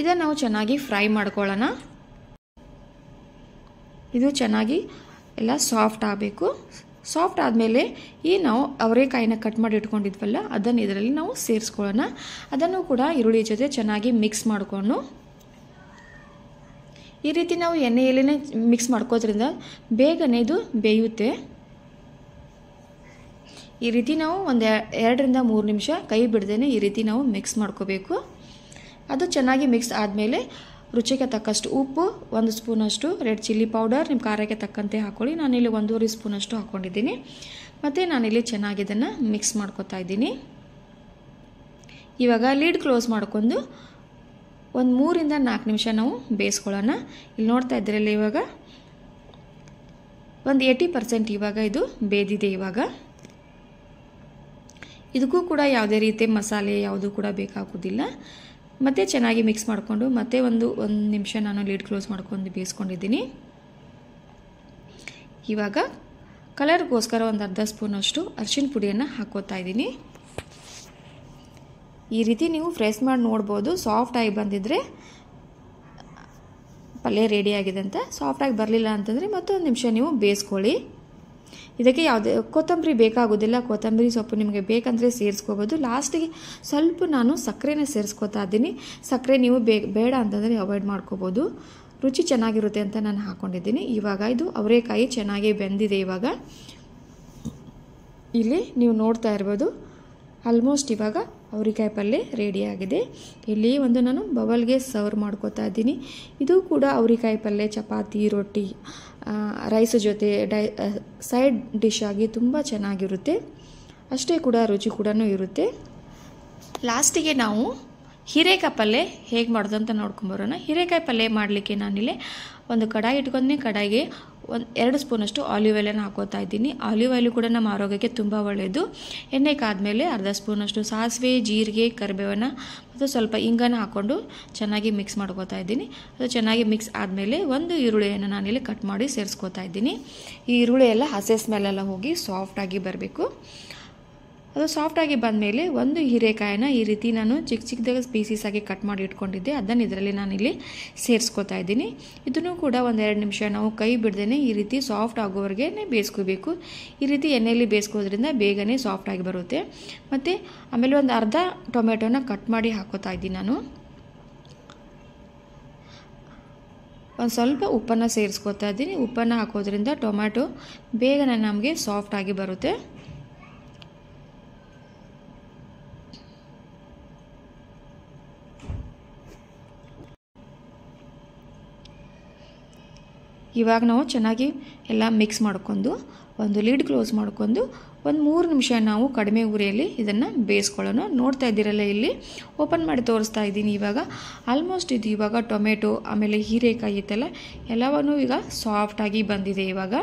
ಇದನ್ನು ನಾವು ಚೆನ್ನಾಗಿ ಫ್ರೈ ಮಾಡ್ಕೊಳ್ಳೋಣ. ಇದು ಚೆನ್ನಾಗಿ ಎಲ್ಲ ಸಾಫ್ಟ್ ಆಗಬೇಕು. ಸಾಫ್ಟ್ ಆದಮೇಲೆ ನಾವು ಅವರೆಕಾಯಿನ ಕಟ್ ಮಾಡಿ ಇಟ್ಕೊಂಡಿದ್ವಲ್ಲ ಅದನ್ನು ಇದರಲ್ಲಿ ನಾವು ಸೇರಿಸ್ಕೊಳ್ಳೋಣ. ಅದನ್ನು ಕೂಡ ಈರುಳ್ಳಿ ಜೊತೆ ಚೆನ್ನಾಗಿ ಮಿಕ್ಸ್ ಮಾಡಿಕೊಂಡು ಈ ರೀತಿ ನಾವು ಎಣ್ಣೆಯಲ್ಲೇ ಮಿಕ್ಸ್ ಮಾಡ್ಕೋದ್ರಿಂದ ಬೇಗನೆ ಇದು ಬೇಯುತ್ತೆ. ಈ ರೀತಿ ನಾವು 2 3 ನಿಮಿಷ ಕೈ ಬಿಡದೇನೆ ಈ ರೀತಿ ನಾವು ಮಿಕ್ಸ್ ಮಾಡ್ಕೋಬೇಕು. ಅದು ಚೆನ್ನಾಗಿ ಮಿಕ್ಸ್ ಆದಮೇಲೆ ರುಚಿಗೆ ತಕ್ಕಷ್ಟು ಉಪ್ಪು, 1 ಸ್ಪೂನಷ್ಟು ರೆಡ್ ಚಿಲ್ಲಿ ಪೌಡರ್, ನಿಮ್ಮ ಖಾರಕ್ಕೆ ತಕ್ಕಂತೆ ಹಾಕ್ಕೊಳ್ಳಿ. ನಾನಿಲ್ಲಿ 1.5 ಸ್ಪೂನಷ್ಟು ಹಾಕ್ಕೊಂಡಿದ್ದೀನಿ. ಮತ್ತು ನಾನಿಲ್ಲಿ ಚೆನ್ನಾಗಿ ಇದನ್ನು ಮಿಕ್ಸ್ ಮಾಡ್ಕೋತಾ ಇದ್ದೀನಿ. ಇವಾಗ ಲಿಡ್ ಕ್ಲೋಸ್ ಮಾಡ್ಕೊಂಡು 3-4 ನಿಮಿಷ ನಾವು ಬೇಯಿಸ್ಕೊಳ್ಳೋಣ. ಇಲ್ಲಿ ನೋಡ್ತಾ ಇದ್ದೀರಲ್ಲ, ಇವಾಗ 80% ಇವಾಗ ಇದು ಬೇದಿದೆ. ಇವಾಗ ಇದಕ್ಕೂ ಕೂಡ ಯಾವುದೇ ರೀತಿ ಮಸಾಲೆ ಯಾವುದು ಕೂಡ ಬೇಕಾಗೋದಿಲ್ಲ. ಮತ್ತೆ ಚೆನ್ನಾಗಿ ಮಿಕ್ಸ್ ಮಾಡಿಕೊಂಡು ಮತ್ತೆ ಒಂದು ನಿಮಿಷ ನಾನು ಲಿಡ್ ಕ್ಲೋಸ್ ಮಾಡ್ಕೊಂಡು ಬೇಯಿಸ್ಕೊಂಡಿದ್ದೀನಿ. ಇವಾಗ ಕಲರ್ಗೋಸ್ಕರ ಒಂದು ಅರ್ಧ ಸ್ಪೂನಷ್ಟು ಅರಿಶಿನ ಪುಡಿಯನ್ನು ಹಾಕೋತಾ ಇದ್ದೀನಿ. ಈ ರೀತಿ ನೀವು ಫ್ರೆಶ್ ಮಾಡಿ ನೋಡ್ಬೋದು. ಸಾಫ್ಟಾಗಿ ಬಂದಿದ್ದರೆ ಪಲ್ಯ ರೆಡಿಯಾಗಿದೆ ಅಂತ. ಸಾಫ್ಟಾಗಿ ಬರಲಿಲ್ಲ ಅಂತಂದರೆ ಮತ್ತೊಂದು ನಿಮಿಷ ನೀವು ಬೇಯಿಸ್ಕೊಳ್ಳಿ. ಇದಕ್ಕೆ ಯಾವುದೇ ಕೊತ್ತಂಬರಿ ಬೇಕಾಗೋದಿಲ್ಲ. ಕೊತ್ತಂಬರಿ ಸೊಪ್ಪು ನಿಮಗೆ ಬೇಕಂದರೆ ಸೇರಿಸ್ಕೋಬೋದು. ಲಾಸ್ಟಿಗೆ ಸ್ವಲ್ಪ ನಾನು ಸಕ್ಕರೆನೇ ಸೇರಿಸ್ಕೊತಾ ಇದ್ದೀನಿ. ಸಕ್ಕರೆ ನೀವು ಬೇಡ ಅಂತಂದರೆ ಅವಾಯ್ಡ್ ಮಾಡ್ಕೋಬೋದು. ರುಚಿ ಚೆನ್ನಾಗಿರುತ್ತೆ ಅಂತ ನಾನು ಹಾಕ್ಕೊಂಡಿದ್ದೀನಿ. ಇವಾಗ ಇದು ಅವರೆಕಾಯಿ ಚೆನ್ನಾಗಿ ಬೆಂದಿದೆ. ಇವಾಗ ಇಲ್ಲಿ ನೀವು ನೋಡ್ತಾ ಇರ್ಬೋದು ಆಲ್ಮೋಸ್ಟ್ ಇವಾಗ ಅವರೆಕಾಯಿ ಪಲ್ಯ ರೆಡಿಯಾಗಿದೆ. ಇಲ್ಲಿ ಒಂದು ನಾನು ಬೌಲ್ಗೆ ಸರ್ವ್ ಮಾಡ್ಕೋತಾ ಇದ್ದೀನಿ. ಇದು ಕೂಡ ಅವರೆಕಾಯಿ ಪಲ್ಯ ಚಪಾತಿ, ರೊಟ್ಟಿ, ರೈಸ್ ಜೊತೆ ಸೈಡ್ ಡಿಶ್ ಆಗಿ ತುಂಬ ಚೆನ್ನಾಗಿರುತ್ತೆ. ಅಷ್ಟೇ ಕೂಡ ರುಚಿ ಕೂಡ ಇರುತ್ತೆ. ಲಾಸ್ಟಿಗೆ ನಾವು ಹೀರೆಕಾಯಿ ಪಲ್ಯ ಹೇಗೆ ಮಾಡೋದು ಅಂತ ನೋಡ್ಕೊಂಬರೋಣ. ಹೀರೆಕಾಯಿ ಪಲ್ಯ ಮಾಡಲಿಕ್ಕೆ ನಾನಿಲ್ಲಿ ಒಂದು ಕಡಾಯಿ ಇಟ್ಕೊಂಡೆ. ಕಡಾಯಿಗೆ 2 ಸ್ಪೂನಷ್ಟು ಆಲಿವ್ ಆಯಿಲನ್ನು ಹಾಕೋತಾ ಇದ್ದೀನಿ. ಆಲಿವ್ ಆಯಿಲ್ ಕೂಡ ನಮ್ಮ ಆರೋಗ್ಯಕ್ಕೆ ತುಂಬ ಒಳ್ಳೆಯದು. ಎಣ್ಣೆ ಕಾದ್ಮೇಲೆ ಅರ್ಧ ಸ್ಪೂನಷ್ಟು ಸಾಸಿವೆ, ಜೀರಿಗೆ, ಕರಿಬೇವನ್ನು ಮತ್ತು ಸ್ವಲ್ಪ ಇಂಗನ್ನು ಹಾಕ್ಕೊಂಡು ಚೆನ್ನಾಗಿ ಮಿಕ್ಸ್ ಮಾಡ್ಕೋತಾ ಇದ್ದೀನಿ. ಅದು ಚೆನ್ನಾಗಿ ಮಿಕ್ಸ್ ಆದಮೇಲೆ ಒಂದು ಈರುಳ್ಳಿಯನ್ನು ನಾನಿಲ್ಲಿ ಕಟ್ ಮಾಡಿ ಸೇರಿಸ್ಕೋತಾ ಇದ್ದೀನಿ. ಈ ಈರುಳ್ಳಿ ಎಲ್ಲ ಹಸೆ ಸ್ಮೆಲ್ಲೆಲ್ಲ ಹೋಗಿ ಸಾಫ್ಟಾಗಿ ಬರಬೇಕು. ಅದು ಸಾಫ್ಟಾಗಿ ಬಂದಮೇಲೆ ಒಂದು ಹೀರೆಕಾಯಿನ ಈ ರೀತಿ ನಾನು ಚಿಕ್ಕ ಚಿಕ್ಕದಾಗಿ ಪೀಸಸ್ ಆಗಿ ಕಟ್ ಮಾಡಿ ಇಟ್ಕೊಂಡಿದ್ದೆ. ಅದನ್ನು ಇದರಲ್ಲಿ ನಾನಿಲ್ಲಿ ಸೇರಿಸ್ಕೋತಾ ಇದ್ದೀನಿ. ಇದನ್ನು ಕೂಡ 1-2 ನಿಮಿಷ ನಾವು ಕೈ ಬಿಡ್ದೇ ಈ ರೀತಿ ಸಾಫ್ಟ್ ಆಗೋವರೆಗೆ ಬೇಯಿಸ್ಕೋಬೇಕು. ಈ ರೀತಿ ಎಣ್ಣೆಯಲ್ಲಿ ಬೇಯಿಸ್ಕೋದ್ರಿಂದ ಬೇಗನೆ ಸಾಫ್ಟಾಗಿ ಬರುತ್ತೆ. ಮತ್ತು ಆಮೇಲೆ ಒಂದು ಅರ್ಧ ಟೊಮೆಟೊನ ಕಟ್ ಮಾಡಿ ಹಾಕೋತಾ ಇದ್ದೀನಿ ನಾನು. ಒಂದು ಸ್ವಲ್ಪ ಉಪ್ಪನ್ನು ಸೇರಿಸ್ಕೋತಾ ಇದ್ದೀನಿ. ಉಪ್ಪನ್ನು ಹಾಕೋದ್ರಿಂದ ಟೊಮೆಟೊ ಬೇಗನೆ ನಮಗೆ ಸಾಫ್ಟಾಗಿ ಬರುತ್ತೆ. ಇವಾಗ ನಾವು ಚೆನ್ನಾಗಿ ಎಲ್ಲ ಮಿಕ್ಸ್ ಮಾಡ್ಕೊಂಡು ಒಂದು ಲಿಡ್ ಕ್ಲೋಸ್ ಮಾಡ್ಕೊಂಡು ಒಂದು 3 ನಿಮಿಷ ನಾವು ಕಡಿಮೆ ಉರಿಯಲ್ಲಿ ಇದನ್ನು ಬೇಯಿಸ್ಕೊಳ್ಳೋಣ. ನೋಡ್ತಾ ಇದ್ದೀರಲ್ಲ, ಇಲ್ಲಿ ಓಪನ್ ಮಾಡಿ ತೋರಿಸ್ತಾ ಇದ್ದೀನಿ. ಇವಾಗ ಆಲ್ಮೋಸ್ಟ್ ಇದು ಇವಾಗ ಟೊಮೆಟೊ ಆಮೇಲೆ ಹೀರೆಕಾಯಿ ಇತ್ತಲ್ಲ ಎಲ್ಲವನ್ನೂ ಈಗ ಸಾಫ್ಟಾಗಿ ಬಂದಿದೆ. ಇವಾಗ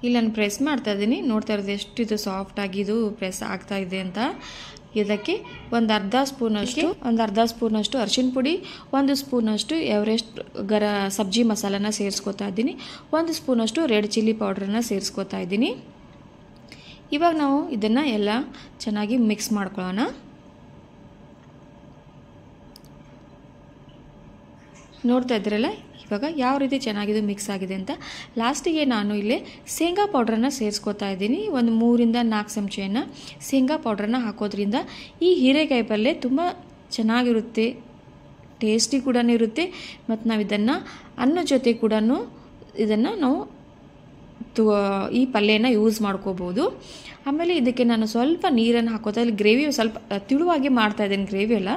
ಇಲ್ಲಿ ನಾನು ಪ್ರೆಸ್ ಮಾಡ್ತಾ ಇದ್ದೀನಿ. ನೋಡ್ತಾ ಇರೋದು ಎಷ್ಟು ಇದು ಸಾಫ್ಟಾಗಿ ಇದು ಪ್ರೆಸ್ ಆಗ್ತಾ ಇದೆ ಅಂತ. ಇದಕ್ಕೆ ಒಂದು ಅರ್ಧ ಸ್ಪೂನಷ್ಟು ಅರಿಶಿನ ಪುಡಿ, 1 ಸ್ಪೂನಷ್ಟು ಎವರೆಸ್ಟ್ ಸಬ್ಜಿ ಮಸಾಲನ ಸೇರಿಸ್ಕೋತಾ ಇದ್ದೀನಿ. 1 ಸ್ಪೂನಷ್ಟು ರೆಡ್ ಚಿಲ್ಲಿ ಪೌಡ್ರನ್ನ ಸೇರಿಸ್ಕೋತಾ ಇದ್ದೀನಿ. ಇವಾಗ ನಾವು ಇದನ್ನು ಎಲ್ಲ ಚೆನ್ನಾಗಿ ಮಿಕ್ಸ್ ಮಾಡ್ಕೊಳ್ಳೋಣ. ನೋಡ್ತಾ ಇದ್ದೀರಲ್ಲ ಇವಾಗ ಯಾವ ರೀತಿ ಚೆನ್ನಾಗಿದು ಮಿಕ್ಸ್ ಆಗಿದೆ ಅಂತ. ಲಾಸ್ಟಿಗೆ ನಾನು ಇಲ್ಲಿ ಶೇಂಗಾ ಪೌಡ್ರನ್ನ ಸೇರಿಸ್ಕೋತಾ ಇದ್ದೀನಿ. ಒಂದು 3-4 ಚಮಚೆಯನ್ನು ಶೇಂಗಾ ಪೌಡ್ರನ್ನ ಹಾಕೋದ್ರಿಂದ ಈ ಹೀರೆಕಾಯಿ ಪಲ್ಯ ತುಂಬ ಚೆನ್ನಾಗಿರುತ್ತೆ, ಟೇಸ್ಟಿ ಕೂಡ ಇರುತ್ತೆ. ಮತ್ತು ನಾವು ಇದನ್ನು ಅನ್ನದ ಜೊತೆ ಕೂಡ ಇದನ್ನು ನಾವು ಈ ಪಲ್ಯನ ಯೂಸ್ ಮಾಡ್ಕೋಬೋದು. ಆಮೇಲೆ ಇದಕ್ಕೆ ನಾನು ಸ್ವಲ್ಪ ನೀರನ್ನು ಹಾಕೋತಾ ಇಲ್ಲಿ ಗ್ರೇವಿ ಸ್ವಲ್ಪ ತಿಳುವಾಗಿ ಮಾಡ್ತಾ ಇದ್ದೀನಿ. ಗ್ರೇವಿ ಎಲ್ಲ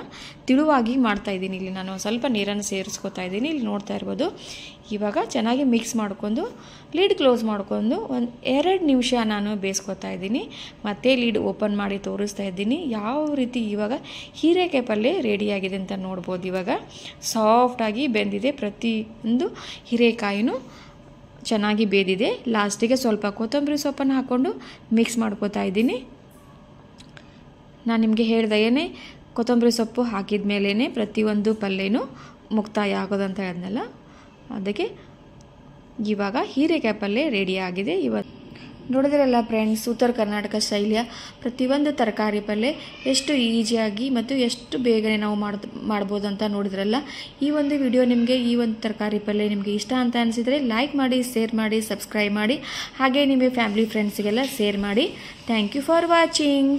ತಿಳುವಾಗಿ ಮಾಡ್ತಾ ಇದ್ದೀನಿ. ಇಲ್ಲಿ ನಾನು ಸ್ವಲ್ಪ ನೀರನ್ನು ಸೇರಿಸ್ಕೋತಾ ಇದ್ದೀನಿ. ಇಲ್ಲಿ ನೋಡ್ತಾ ಇರ್ಬೋದು. ಇವಾಗ ಚೆನ್ನಾಗಿ ಮಿಕ್ಸ್ ಮಾಡ್ಕೊಂಡು ಲಿಡ್ ಕ್ಲೋಸ್ ಮಾಡ್ಕೊಂಡು 1-2 ನಿಮಿಷ ನಾನು ಬೇಯಿಸ್ಕೊತಾ ಇದ್ದೀನಿ. ಮತ್ತೆ ಲಿಡ್ ಓಪನ್ ಮಾಡಿ ತೋರಿಸ್ತಾ ಇದ್ದೀನಿ ಯಾವ ರೀತಿ ಇವಾಗ ಹೀರೆಕಾಯಿ ಪಲ್ಯ ರೆಡಿಯಾಗಿದೆ ಅಂತ ನೋಡ್ಬೋದು. ಇವಾಗ ಸಾಫ್ಟಾಗಿ ಬೆಂದಿದೆ. ಪ್ರತಿಯೊಂದು ಹೀರೆಕಾಯಿನೂ ಚೆನ್ನಾಗಿ ಬೇದಿದೆ. ಲಾಸ್ಟಿಗೆ ಸ್ವಲ್ಪ ಕೊತ್ತಂಬರಿ ಸೊಪ್ಪನ್ನು ಹಾಕ್ಕೊಂಡು ಮಿಕ್ಸ್ ಮಾಡ್ಕೋತಾ ಇದ್ದೀನಿ. ನಾನು ನಿಮಗೆ ಹೇಳ್ದೆ ಏನೇ ಕೊತ್ತಂಬರಿ ಸೊಪ್ಪು ಹಾಕಿದ ಮೇಲೇ ಪ್ರತಿಯೊಂದು ಪಲ್ಯನೂ ಮುಕ್ತಾಯ ಆಗೋದಂತ ಹೇಳಿದ್ನಲ್ಲ, ಅದಕ್ಕೆ ಇವಾಗ ಹೀರೆಕಾಯಿ ಪಲ್ಯ ರೆಡಿಯಾಗಿದೆ. ಇವತ್ತು ನೋಡಿದ್ರಲ್ಲ ಫ್ರೆಂಡ್ಸ್, ಉತ್ತರ ಕರ್ನಾಟಕ ಶೈಲಿಯ ಪ್ರತಿಯೊಂದು ತರಕಾರಿ ಪಲ್ಯ ಎಷ್ಟು ಈಸಿಯಾಗಿ ಮತ್ತು ಎಷ್ಟು ಬೇಗನೆ ನಾವು ಮಾಡ್ಬೋದು ಅಂತ ನೋಡಿದ್ರಲ್ಲ. ಈ ಒಂದು ವಿಡಿಯೋ ನಿಮಗೆ, ಈ ಒಂದು ತರಕಾರಿ ಪಲ್ಯ ನಿಮಗೆ ಇಷ್ಟ ಅಂತ ಅನಿಸಿದರೆ ಲೈಕ್ ಮಾಡಿ, ಶೇರ್ ಮಾಡಿ, ಸಬ್ಸ್ಕ್ರೈಬ್ ಮಾಡಿ, ಹಾಗೆ ನಿಮ್ಮ ಫ್ಯಾಮಿಲಿ ಫ್ರೆಂಡ್ಸ್ಗೆಲ್ಲ ಶೇರ್ ಮಾಡಿ. Thank you for watching.